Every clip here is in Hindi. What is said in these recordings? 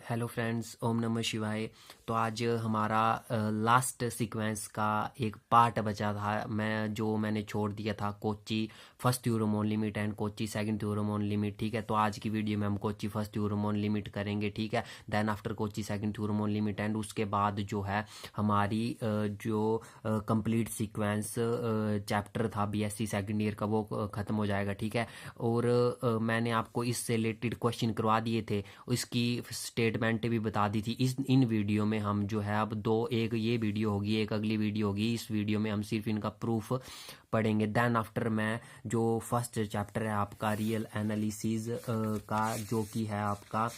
हेलो फ्रेंड्स, ओम नमः शिवाय। तो आज हमारा लास्ट सीक्वेंस का एक पार्ट बचा था। मैंने छोड़ दिया था कोच्चि फर्स्ट यूरोमोन लिमिट एंड कोच्चि सेकंड यूरोमोन लिमिट। ठीक है, तो आज की वीडियो में हम कोच्चि फर्स्ट यूरोमोन लिमिट करेंगे। ठीक है, देन आफ्टर कोच्चि सेकंड यूरोमोन लिमिट एंड उसके बाद जो है हमारी जो कंप्लीट सीक्वेंस चैप्टर था बीएससी सेकंड ईयर का वो ख़त्म हो जाएगा। ठीक है, और मैंने आपको इससे रिलेटेड क्वेश्चन करवा दिए थे, इसकी स्टेटमेंट भी बता दी थी। इन वीडियो में हम जो है अब एक ये वीडियो होगी, एक अगली वीडियो होगी। इस वीडियो में हम सिर्फ इनका प्रूफ पढ़ेंगे। देन आफ्टर मैं जो फर्स्ट चैप्टर है आपका रियल एनालिसिस का, जो कि है आपका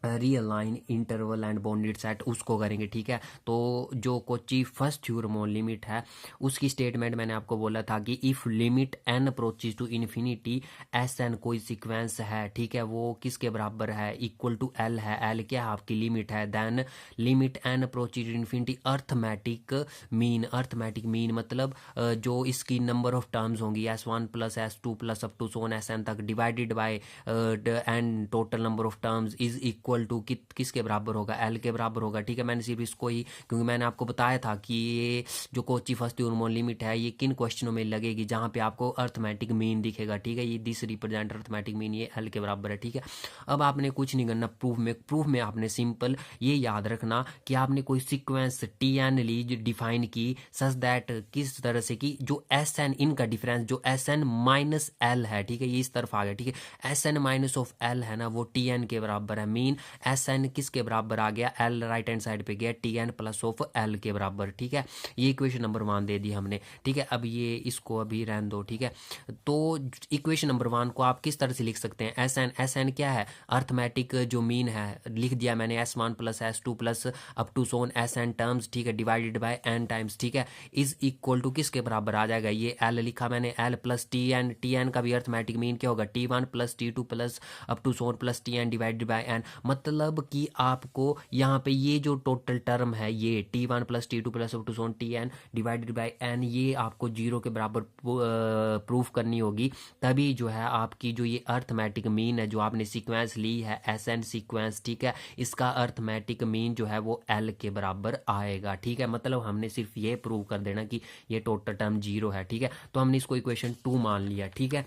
real line interval and bounded set, उसको करेंगे। ठीक है, तो जो कोच्चि फर्स्ट यूरोमोन लिमिट है उसकी स्टेटमेंट मैंने आपको बोला था कि if limit n approaches to infinity s n कोई सीक्वेंस है, ठीक है, वो किसके बराबर है, इक्वल टू एल है। एल क्या है, आपकी लिमिट है। Then limit n approaches to infinity arithmetic mean. Arithmetic mean मतलब जो इसकी नंबर ऑफ टर्म्स होंगी S1 plus S2 plus up to so on SN तक divided by and total number of terms is equal to किसके बराबर होगा, एल के बराबर होगा। ठीक है, मैंने सिर्फ इसको ही, क्योंकि मैंने आपको बताया था कि ये जो कोच्चि फर्स्ट यूरोमोन लिमिट है ये किन क्वेश्चनों में लगेगी, जहां पे आपको अर्थमेटिक मीन दिखेगा। ठीक है, ये दिस रिप्रेजेंट अर्थमेटिक मीन, ये एल के बराबर है। ठीक है, अब आपने कुछ नहीं करना प्रूफ में आपने सिंपल ये याद रखना कि आपने कोई सीक्वेंस टी एन ली डिफाइन की सच दैट किस तरह से कि जो एस एन इनका डिफरेंस जो एस एन माइनस एल है, ठीक है, ये इस तरफ आ गया। ठीक है, s n minus of l है ना, वो टी एन के बराबर है। मीन एस एन किसके बराबर आ गया, एल राइट हैंड साइड पे गया, t n plus of l के बराबर। ठीक है, ये इक्वेशन नंबर 1 दे दी हमने। ठीक है, अब ये इसको अभी रहने दो। ठीक है, तो इक्वेशन नंबर 1 को आप किस तरह से लिख सकते हैं, एस एन क्या है, अर्थमेटिक जो मीन है, लिख दिया मैंने S1 plus S2 plus up to so on SN terms. ठीक है, डिवाइडेड बाय n टाइम्स। ठीक है, इज इक्वल टू किसके बराबर आ जाएगा, ये L लिखा मैंने, L प्लस टी एन का भी अर्थमेटिक मीन क्या होगा, T1 plus T2 plus up to so on plus TN divided by n। मतलब कि आपको यहाँ पे ये जो टोटल टर्म है ये T1 plus T2 plus up to so on TN divided by n, ये आपको जीरो के बराबर प्रूफ करनी होगी। तभी जो है आपकी जो ये अर्थमेटिक मीन है जो आपने सीक्वेंस ली है SN सीक्वेंस, ठीक है, इसका अर्थमेटिक मीन जो है वो L के बराबर आएगा। ठीक है, मतलब हमने सिर्फ ये प्रूव कर देना कि ये टोटल टर्म जीरो है। ठीक है, तो हमने इसको इक्वेशन 2 मान लिया। ठीक है,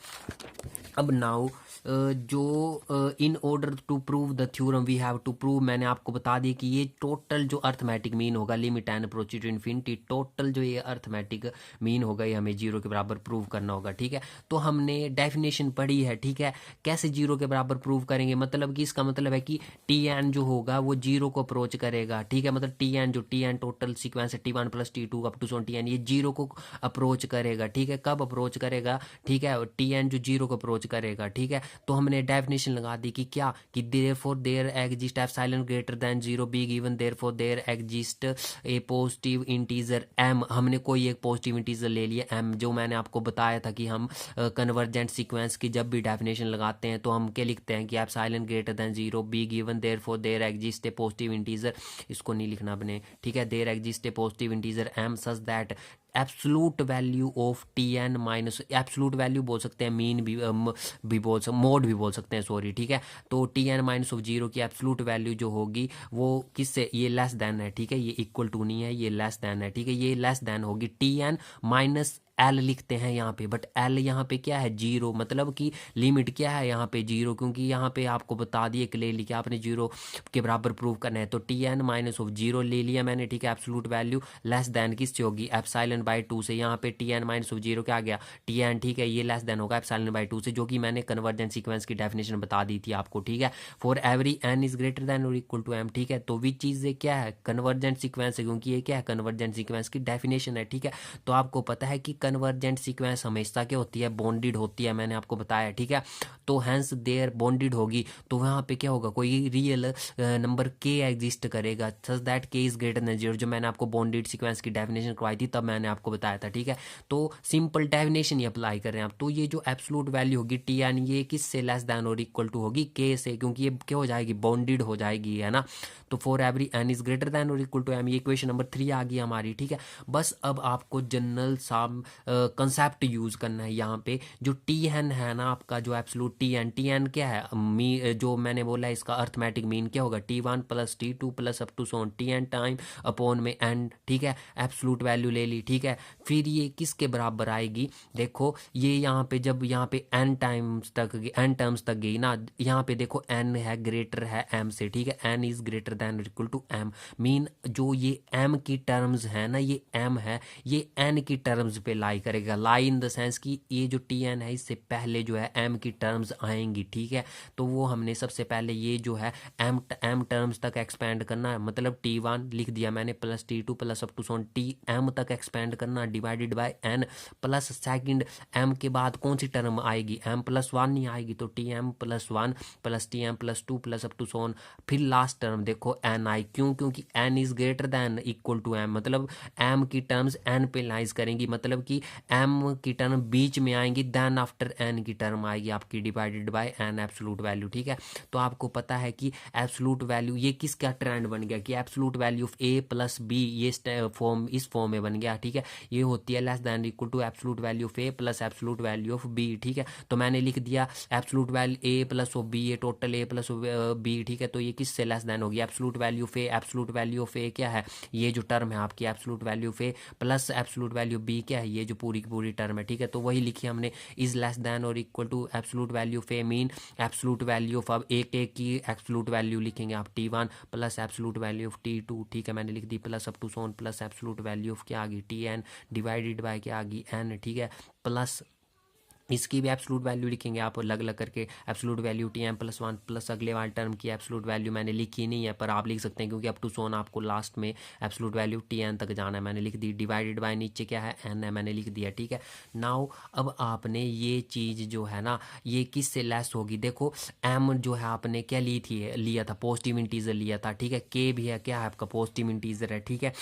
अब नाउ जो in order to prove the theorem we have to prove, मैंने आपको बता दी कि ये टोटल जो अर्थमेटिक मीन होगा limit and approach to infinity, total जो ये अर्थमेटिक मीन होगा ये हमें जीरो के बराबर प्रूव करना होगा। ठीक है, तो हमने डेफिनेशन पढ़ी है। ठीक है, कैसे जीरो के बराबर प्रूव करेंगे, मतलब कि इसका मतलब है कि टी एन जो होगा वो जीरो को अप्रोच करेगा। ठीक है, मतलब टी एन टोटल सीक्वेंस है T1 plus T2 up to so on TN, ये जीरो को अप्रोच करेगा। ठीक है, कब अप्रोच करेगा, ठीक है, टी एन जो जीरो को अप्रोच करेगा। ठीक है, तो हमने डेफिनेशन लगा दी कि क्या, कि therefore there exist epsilon greater than zero be given therefore there exist a positive integer m। हमने कोई एक पॉजिटिव इंटीजर ले लिया m, जो मैंने आपको बताया था कि हम कन्वर्जेंट सीक्वेंस की जब भी डेफिनेशन लगाते हैं तो हम क्या लिखते हैं कि epsilon greater than zero be given therefore there exist a positive integer, इसको नहीं लिखना अपने। ठीक है, there exist a positive integer m such that absolute value of t n minus, absolute value बोल सकते हैं, मीन भी बोल सकते, मोड भी बोल सकते हैं, सॉरी। ठीक है, तो t n minus of zero की एब्सोलूट वैल्यू जो होगी वो किससे, ये लेस देन है। ठीक है, ये इक्वल टू नहीं है, ये लेस देन है। ठीक है, ये लेस देन होगी टी एन माइनस एल लिखते हैं यहाँ पे, बट एल यहाँ पे क्या है, जीरो, मतलब कि लिमिट क्या है यहाँ पे, जीरो, क्योंकि यहाँ पे आपको बता दिए क्लियरली कि आपने जीरो के बराबर प्रूव करना है। तो t n minus of zero ले लिया मैंने। ठीक है, एब्सोलूट वैल्यू लेस देन किससे होगी, एप्सिलॉन बाय 2 से। यहाँ पे t n minus of zero क्या आ गया, टी एन। ठीक है, ये लेस देन होगा एप्सिलॉन बाय 2 से, जो कि मैंने कन्वर्जेंट सीक्वेंस की डेफिनेशन बता दी थी आपको। ठीक है, for every N is greater than और इक्वल टू एम। ठीक है, तो विच चीज़ क्या है, कन्वर्जेंट सीक्वेंस है, क्योंकि ये क्या है, कन्वर्जेंट सीक्वेंस की डेफिनेशन है। ठीक है, तो आपको पता है कि कन्वर्जेंट सीक्वेंस हमेशा क्या होती है, बॉन्डेड होती है, मैंने आपको बताया। ठीक है, तो हैंस देयर बॉन्डेड होगी तो वहां पे क्या होगा, कोई रियल नंबर k एग्जिस्ट करेगा such that k is greater than zero, जो मैंने आपको बॉन्डेड सीक्वेंस की डेफिनेशन करवाई थी तब मैंने आपको बताया था। ठीक है, तो सिंपल डेफिनेशन ही अप्लाई कर रहे हैं आप। तो ये जो एब्सोलूट वैल्यू होगी टी एन, ये किससे लेस देन और इक्वल टू होगी k से, क्योंकि ये क्या हो जाएगी, बॉन्डेड हो जाएगी, है ना। तो for every N is greater than और इक्वल टू एम, ये इक्वेशन नंबर 3 आ गई हमारी। ठीक है, बस अब आपको जनरल साम कंसेप्ट यूज़ करना है यहाँ पे। जो टी एन है ना आपका, जो एब्सोल्यूट टी एन क्या है, जो मैंने बोला है इसका अर्थमेटिक मीन क्या होगा, T1 plus T2 plus up to so on t n time upon में एन, ठीक है। एब्सोल्यूट वैल्यू ले ली, ठीक है। फिर ये किसके बराबर आएगी, देखो ये यहाँ पे जब यहाँ पे एन टर्म्स तक गई ना, यहाँ पे देखो एन है ग्रेटर है एम से, ठीक है। N is greater than equal to m, mean जो ये एम की टर्म्स है ना, ये एम है, ये एन की टर्म्स पे लाई करेगा। लाई इन द सेंस कि ये जो टी एन है इससे पहले जो है एम की टर्म्स आएंगी, ठीक है। तो वो हमने सबसे पहले ये जो है एम टर्म्स तक एक्सपेंड करना है, मतलब T1 लिख दिया मैंने plus T2 plus up to so on T M तक एक्सपेंड करना divided by N, plus second M के बाद कौन सी टर्म आएगी, एम प्लस वन नहीं आएगी, तो T M plus one plus T M plus two plus up to so on. फिर लास्ट टर्म देखो एन आई, क्यों, क्योंकि N is greater than equal to M, मतलब एम की टर्म्स एन पे लाइज करेंगी, मतलब कि एम की टर्म बीच में आएंगी, देन आफ्टर एन की टर्म आएगी आपकी divided by an absolute value, ठीक है। तो आपको पता है कि एब्सोल्यूट वैल्यू ये किसका ट्रेंड बन गया कि absolute value of A plus B, ये फॉर्म इस फॉर्म में बन गया, ठीक है। ये होती है less than equal to absolute value of A plus absolute value of B, ठीक है। तो मैंने लिख दिया absolute value A plus of B, ये टोटल ए प्लस बी, ठीक है। तो ये किससे लेस देन होगी, absolute value of A, absolute value of A क्या है, ये जो टर्म है आपकी absolute value of A plus absolute value b क्या है, ये जो पूरी की पूरी टर्म है, ठीक है। तो वही लिखी हमने, इज लेस देन और equal to absolute value of a, mean absolute value of, अब एक की एब्सोल्यूट वैल्यू लिखेंगे आप T1 plus absolute value of T2, ठीक है। मैंने लिख दी plus up to so on plus absolute value of क्या आ गई TN डिवाइडेड बाय क्या आ गई एन, ठीक है। प्लस इसकी भी एब्सोल्यूट वैल्यू लिखेंगे आप अलग अलग करके, absolute value Tm plus one plus अगले वाले टर्म की एब्सोल्यूट वैल्यू मैंने लिखी नहीं है, पर आप लिख सकते हैं क्योंकि अप टू सोन आपको लास्ट में एब्सोल्यूट वैल्यू Tn तक जाना है, मैंने लिख दी डिवाइडेड बाय नीचे क्या है n है, मैंने लिख दिया, ठीक है। नाउ अब आपने ये चीज़ जो है ना ये किससे लेस होगी, देखो m जो है आपने क्या ली थी, लिया था पॉजिटिव इंटीजर लिया था, ठीक है। k भी है क्या है आपका पॉजिटिव इंटीजर है, ठीक है।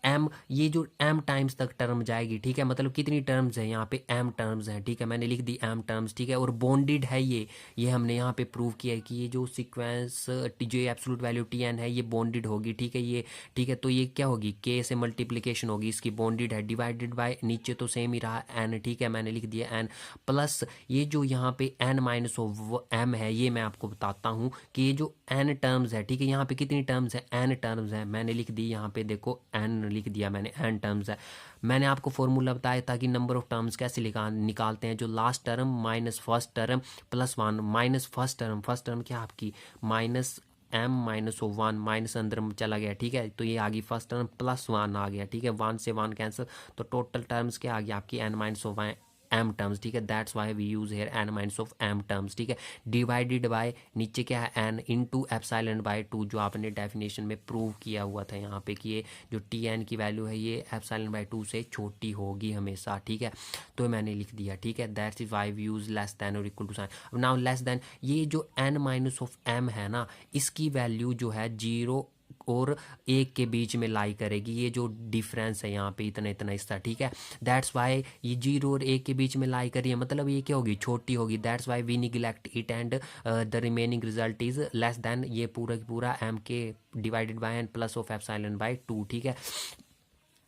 एम, ये जो एम टाइम्स तक टर्म जाएगी, ठीक है, मतलब कितनी टर्म्स है यहाँ पे एम टर्म्स हैं, ठीक है। मैंने लिख दी एम टर्म्स, ठीक है। और बॉन्डेड है ये हमने यहाँ पे प्रूव किया है कि ये जो सीक्वेंस जो एब्सोल्यूट वैल्यू Tn है ये बॉन्डेड होगी, ठीक है, ये, ठीक है। तो ये क्या होगी, के से मल्टीप्लिकेशन होगी इसकी, बॉन्डेड है, डिवाइडेड बाय नीचे तो सेम ही रहा एन, ठीक है। मैंने लिख दिया एन प्लस ये जो यहाँ पे एन माइनस ऑफ एम है, ये मैं आपको बताता हूँ कि ये जो एन टर्म्स है, ठीक है, यहाँ पे कितनी टर्म्स है, एन टर्म्स है, मैंने लिख दी यहाँ पे देखो एन लिख दिया मैंने, एन टर्म्स है। मैंने आपको फॉर्मूला बताया था कि नंबर ऑफ टर्म्स कैसे निकालते हैं, जो last term minus first term plus one, minus first term क्या आपकी minus m minus o one, minus अंदर चला गया, ठीक है। तो ये आ गई फर्स्ट टर्म प्लस वन आ गया, ठीक है, वन से वन कैंसिल, तो टोटल टर्म्स क्या आ गया आपकी n minus o one m terms, ठीक है। That's why we use here n minus of m terms, ठीक है। डिवाइडेड बाय नीचे क्या है n into epsilon by two, जो आपने डेफिनेशन में प्रूव किया हुआ था यहाँ पे कि ये जो टी एन की वैल्यू है ये एप्सिलॉन बाय टू से छोटी होगी हमेशा, ठीक है। तो मैंने लिख दिया, ठीक है, that's is why we use less than और equal to sign. Now less than, ये जो एन माइनस ऑफ एम है ना इसकी वैल्यू जो है 0 और एक के बीच में लाई करेगी, ये जो डिफरेंस है यहाँ पे इतना इतना हिस्सा, ठीक है। दैट्स वाई ये 0 और एक के बीच में लाई करी है, मतलब ये क्या होगी, छोटी होगी। That's why we neglect it and the remaining result is less than ये पूरा पूरा एम के divided by N plus of epsilon by two, ठीक है।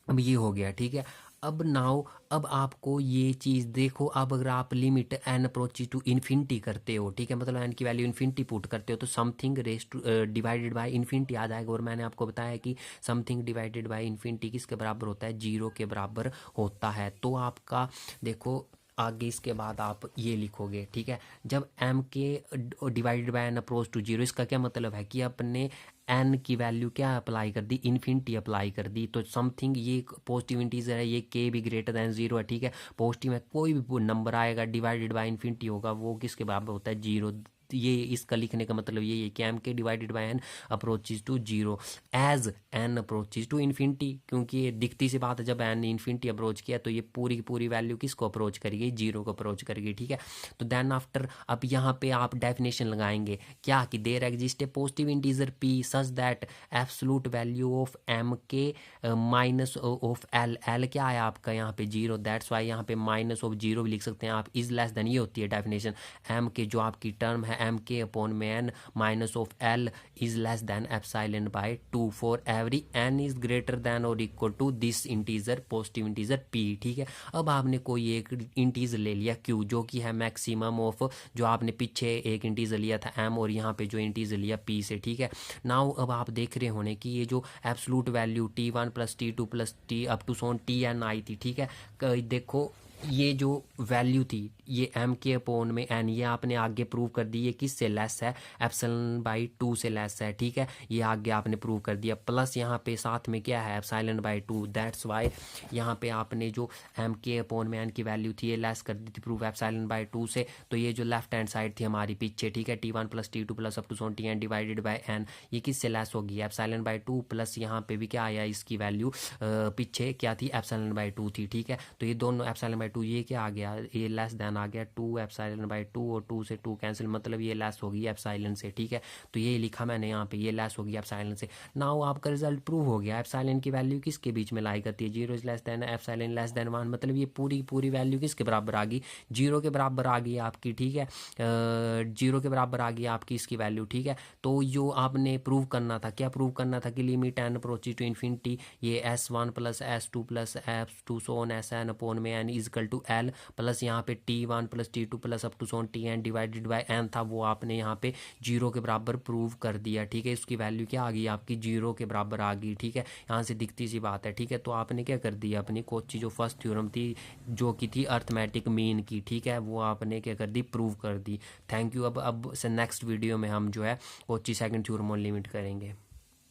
अब ये हो गया, ठीक है। अब नाउ अब आपको ये चीज़ देखो, अब अगर आप limit n approach to infinity करते हो, ठीक है, मतलब एन की वैल्यू इन्फिनिटी पुट करते हो तो something raise to divided by infinity आ जाएगा। और मैंने आपको बताया कि समथिंग डिवाइडेड बाय इन्फिनिटी किसके बराबर होता है, 0 के बराबर होता है। तो आपका देखो आगे इसके बाद आप ये लिखोगे, ठीक है, जब एम के divided by n approach to 0, इसका क्या मतलब है कि अपने एन की वैल्यू क्या अप्लाई कर दी, इन्फिनिटी अप्लाई कर दी। तो समथिंग ये पॉजिटिव इंटीजर है, ये के भी ग्रेटर दैन 0 है, ठीक है। पॉजिटिव में कोई भी नंबर आएगा डिवाइडेड बाय इन्फिनिटी होगा वो किसके बराबर होता है, 0। ये इसका लिखने का मतलब ये है कि एम के divided by n approaches to 0 as n approaches to infinity, क्योंकि ये दिखती सी बात है, जब एन इन्फिनिटी अप्रोच किया तो ये पूरी की पूरी वैल्यू किसको अप्रोच करेगी, 0 को अप्रोच करेगी, ठीक है। तो देन आफ्टर अब यहाँ पे आप डेफिनेशन लगाएंगे क्या कि there exist a positive integer p such that absolute value of m के माइनस ऑफ l, l क्या आया आपका यहाँ पे 0, दैट्स वाई यहाँ पे माइनस ऑफ 0 भी लिख सकते हैं आप, इज लेस देन, ये होती है डेफिनेशन m के जो आपकी टर्म है एम के अपॉन में N minus of L is less than epsilon by 2 for every N is greater than और equal to this integer positive integer P. ठीक है, अब आपने कोई एक इंटीजर ले लिया क्यू जो कि है मैक्सिमम ऑफ जो आपने पीछे एक इंटीजर लिया था एम और यहाँ पे जो इंटीजर लिया पी से। ठीक है, नाउ अब आप देख रहे होने कि ये जो absolute value T1 plus T2 plus t up to so on Tn आई थी। ठीक है, देखो ये जो वैल्यू थी ये m के अपोन में n, ये आपने आगे प्रूव कर दी ये किससे लेस है, एप्सिलॉन बाई 2 से लेस है। ठीक है, ये आगे आपने प्रूव कर दिया, प्लस यहाँ पे साथ में क्या है एप्सिलॉन बाई 2, दैट्स वाई यहाँ पे आपने जो m के अपोन में n की वैल्यू थी ये लेस कर दी थी प्रूव एप्सिलॉन बाई 2 से। तो ये जो लेफ्ट हैंड साइड थी हमारी पीछे, ठीक है, T1 plus T2 plus up to so on Tn divided by n, ये किससे लेस होगी एप्सिलॉन बाई 2, प्लस यहाँ पे भी क्या आया इसकी वैल्यू पीछे क्या थी एप्सिलॉन बाई 2 थी। ठीक है, तो ये दोनों एप्सिलॉन बाई 2 ये क्या आ गया, ये लेस देन आ गया 2 एप्सिलॉन बाई 2 और 2 से 2 कैंसिल, मतलब ये लेस होगी एप्सिलॉन से। ठीक है, तो ये लिखा मैंने यहाँ पे, ये लेस होगी एप्सिलॉन से। नाउ आपका रिजल्ट प्रूव हो गया, एप्सिलॉन की वैल्यू किसके बीच में लाई करती है, 0 is less than epsilon less than 1, मतलब ये पूरी वैल्यू किसके बराबर आ गई, 0 के बराबर आ गई आपकी। ठीक है, 0 के बराबर आ गई आपकी इसकी वैल्यू। ठीक है, तो जो आपने प्रूव करना था, क्या प्रूव करना था कि limit n approaches to infinity ये S1 plus S2 plus S2 so on Sn upon में n is equal to L plus यहाँ पे T1 plus T2 plus up to so on Tn divided by n था, वो आपने यहाँ पे 0 के बराबर प्रूव कर दिया। ठीक है, इसकी वैल्यू क्या आ गई आपकी 0 के बराबर आ गई। ठीक है, यहाँ से दिखती सी बात है। ठीक है, तो आपने क्या कर दिया, अपनी कॉची जो फर्स्ट थ्योरम थी जो कि थी अर्थमेटिक मीन की, ठीक है, वो आपने क्या कर दी, प्रूव कर दी। Thank you. अब से नेक्स्ट वीडियो में हम जो है Cauchy second theorem on limit करेंगे।